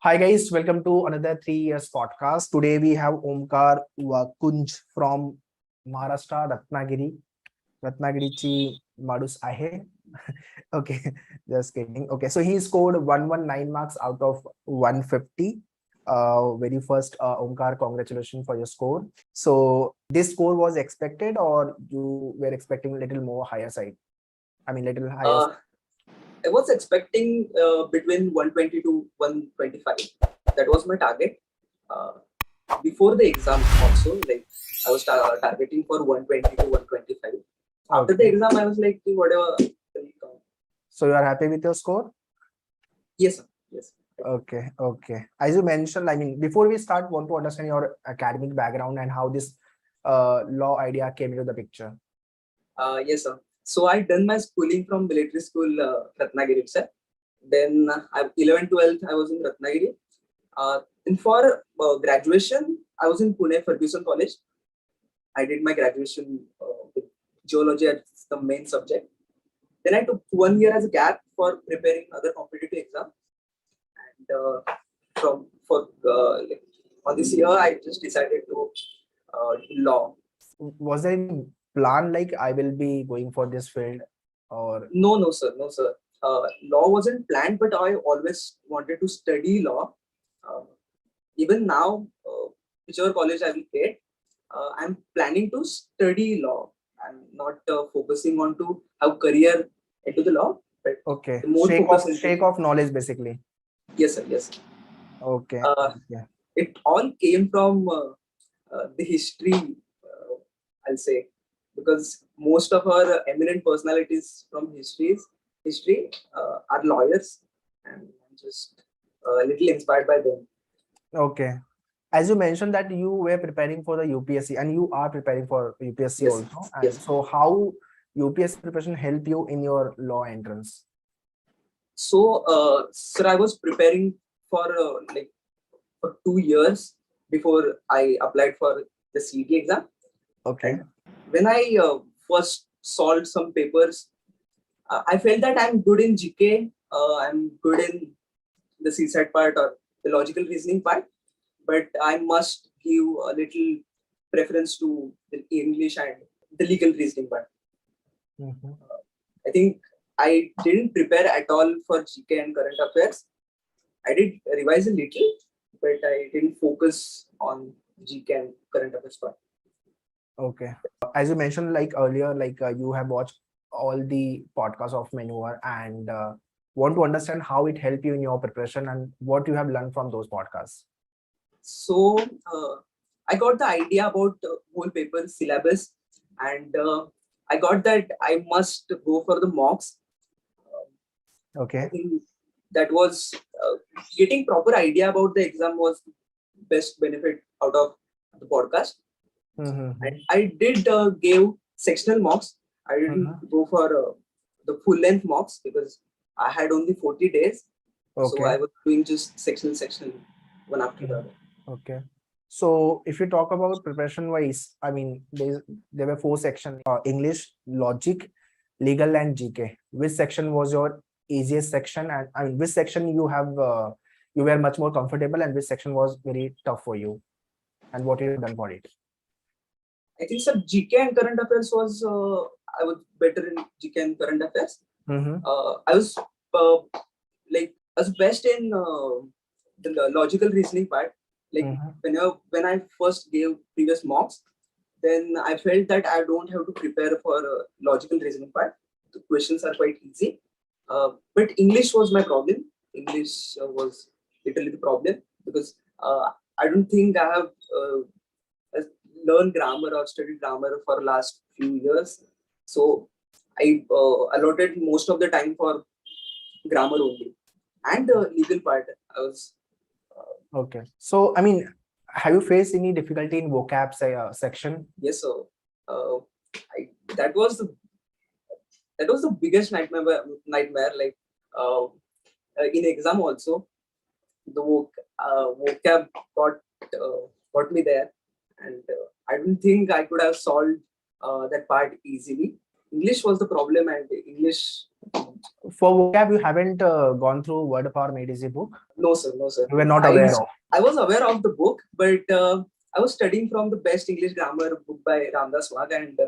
Hi guys, welcome to another 3 years podcast. Today we have Omkar Walnuj from Maharashtra, Ratnagiri. Ratnagirichi Madus Ahe. Okay, just kidding. Okay, so he scored 119 marks out of 150. Very first, Omkar, congratulations for your score. So this score was expected, or you were expecting a little more higher side? I mean, little higher. I was expecting between 120 to 125. That was my target. Before the exam also, like I was targeting for 120 to 125. After the exam, I was like, whatever. So you are happy with your score? Yes, sir. Yes. Okay. As you mentioned, I mean, before we start, want to understand your academic background and how this law idea came into the picture. Yes, sir. So I done my schooling from military school, Ratnagiri, sir. Then 11th, 12th, I was in Ratnagiri. And for graduation, I was in Pune Ferguson College. I did my graduation with geology as the main subject. Then I took 1 year as a gap for preparing other competitive exams. And on this year, I just decided to do law. Was there any plan like I will be going for this field, or no, sir. Law wasn't planned, but I always wanted to study law. Even now, whichever college I will get, I'm planning to study law. I'm not focusing on to have career into the law, but okay, more shake of knowledge basically. Yes, sir. Yes. Okay. It all came from the history, I'll say, because most of our eminent personalities from history are lawyers, and I'm just a little inspired by them. Okay. As you mentioned that you were preparing for the UPSC and you are preparing for UPSC Yes. also. And Yes. so how UPSC preparation help you in your law entrance? So, sir, I was preparing for for 2 years before I applied for the CET exam. Okay. And when I first solved some papers, I felt that I'm good in GK, I'm good in the CSAT part or the logical reasoning part, but I must give a little preference to the English and the legal reasoning part. I think I didn't prepare at all for GK and current affairs. I did revise a little, but I didn't focus on GK and current affairs part. Okay. As you mentioned like earlier, like you have watched all the podcasts of Maneuver and want to understand how it helped you in your preparation and what you have learned from those podcasts. So I got the idea about whole paper syllabus, and I got that I must go for the mocks. Okay. I think that was getting proper idea about the exam was best benefit out of the podcast. And I did give sectional mocks. I didn't go for the full length mocks because I had only 40 days. Okay. So I was doing just sectional one after the other. Okay. So if you talk about preparation wise, I mean, there were 4 sections: English, logic, legal, and GK. Which section was your easiest section? And I mean, which section you were much more comfortable, and which section was very tough for you? And what you have done for it? I think sir, GK and current affairs was I was better in GK and current affairs. I was best in the logical reasoning part. Like when I first gave previous mocks, then I felt that I don't have to prepare for logical reasoning part. The questions are quite easy. But English was my problem. English was literally the problem because I don't think I have learned grammar or studied grammar for last few years. So I allotted most of the time for grammar only. And the legal part, I was... Okay. So, I mean, have you faced any difficulty in vocab section? Yes, sir. That was the biggest nightmare. Like in exam also, the vocab got me there, and I don't think I could have solved that part easily. English was the problem, and English For vocab, you haven't gone through Word Power Made Easy book? No, sir. No, sir. You were not aware of? I was aware of the book, but I was studying from the best English grammar book by Ramdas Wag, and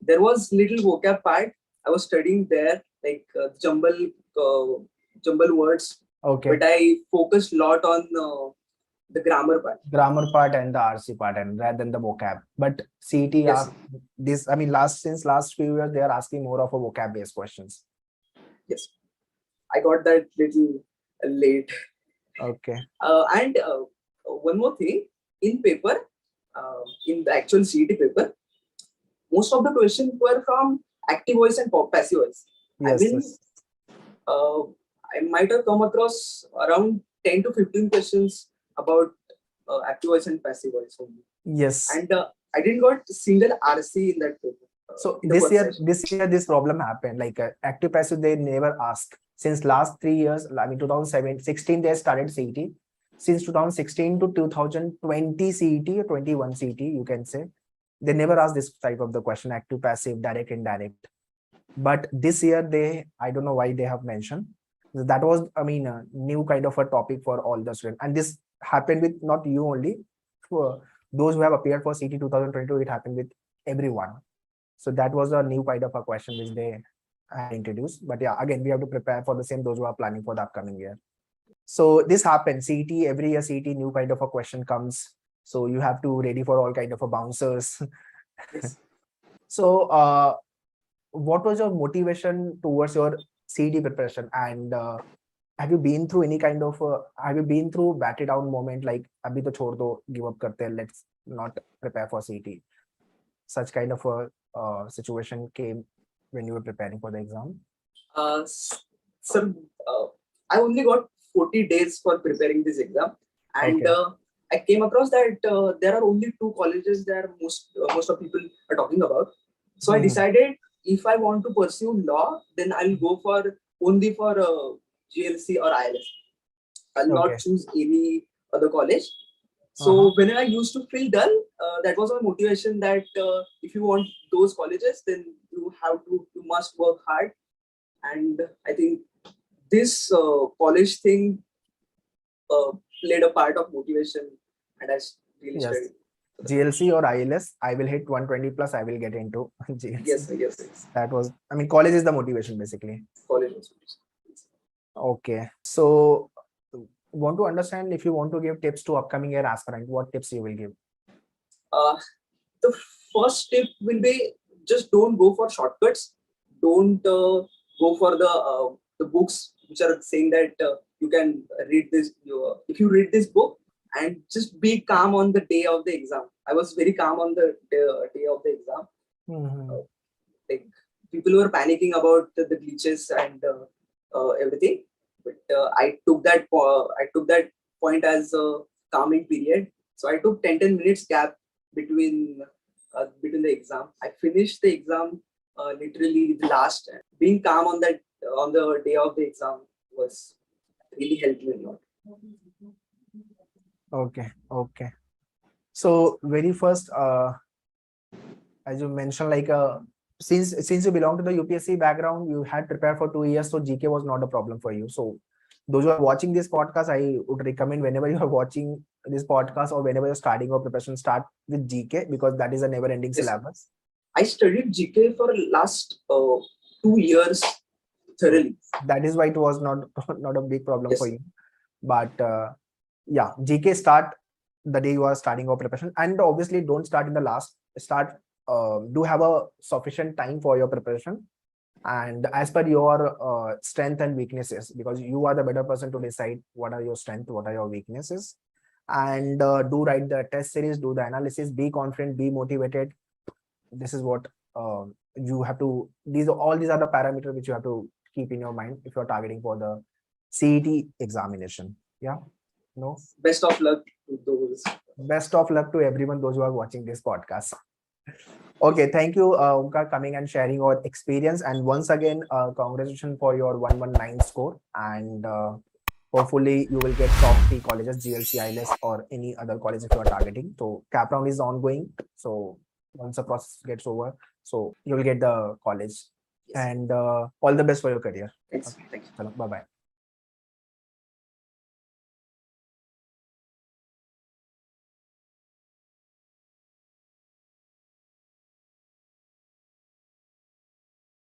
there was little vocab part. I was studying there, like jumble words. Okay. But I focused a lot on the grammar part. Grammar part and the RC part, and rather than the vocab. But CET Yes. this, I mean, since last few years, they are asking more of a vocab based questions. Yes, I got that little late. Okay. And one more thing, in paper, in the actual CET paper, most of the questions were from active voice and passive voice. Yes, I mean, yes. I might have come across around 10 to 15 questions about active voice and passive voice only. Yes. And I didn't got single RC in that paper. So this year, this problem happened. Like active passive, they never ask. Since last 3 years, I mean 2016, they started CET. Since 2016 to 2020 CET or 21 CET, you can say, they never asked this type of the question: active, passive, direct, indirect. But this year, I don't know why they have mentioned. That was, I mean, a new kind of a topic for all the students. And this happened with not you only. For those who have appeared for CET 2022, it happened with everyone. So that was a new kind of a question which they had introduced. But yeah, again, we have to prepare for the same, those who are planning for the upcoming year. So this happens, CET, every year CET, new kind of a question comes. So you have to ready for all kind of a bouncers. Yes. So what was your motivation towards your CET preparation? And have you been through any kind of have you been through battery down moment, like abhi to chhod do, give up karte hain, let's not prepare for CET? Such kind of a situation came when you were preparing for the exam? Sir, I only got 40 days for preparing this exam, and Okay. I came across that there are only 2 colleges that most of people are talking about. So I decided, if I want to pursue law, then I'll go for only for GLC or ILS. I'll not choose any other college. So when I used to feel dull, that was my motivation, that if you want those colleges, then you must work hard. And I think this college thing played a part of motivation, and I really studied. GLC or ILS, I will hit 120 plus, I will get into GLC. Yes. That was, I mean, college is the motivation basically. College was Okay. So want to understand, if you want to give tips to upcoming year aspirant, what tips you will give? The first tip will be, just don't go for shortcuts. Don't go for the books which are saying that you can read this. If you read this book, and just be calm on the day of the exam. I was very calm on the day of the exam. Like, people were panicking about the glitches and everything, but I took that point as a calming period. So I took 10 minutes gap between the exam. I finished the exam literally the last. Being calm on the day of the exam was really helped me a lot. Okay. So very first, as you mentioned, like since you belong to the UPSC background, you had prepared for 2 years, so GK was not a problem for you. So those who are watching this podcast, I would recommend, whenever you are watching this podcast or whenever you're starting your preparation, start with GK, because that is a never-ending syllabus. I studied GK for last 2 years thoroughly. That is why it was not a big problem for you. But yeah, GK start the day you are starting your preparation, and obviously don't start in the last. Do have a sufficient time for your preparation, and as per your strength and weaknesses, because you are the better person to decide what are your strengths, what are your weaknesses, and do write the test series, do the analysis, be confident, be motivated. This is what you have to. All these are the parameters which you have to keep in your mind if you're targeting for the CET examination. Yeah. No. Best of luck to those. Best of luck to everyone, those who are watching this podcast. Okay, thank you, Omkar, coming and sharing your experience. And once again, congratulations for your 119 score. And hopefully you will get top 3 colleges, GLC, ILS, or any other college if you are targeting. So cap round is ongoing. So once the process gets over, so you will get the college. Yes. and all the best for your career. Thanks. Okay. Thank you. Chalo, bye bye.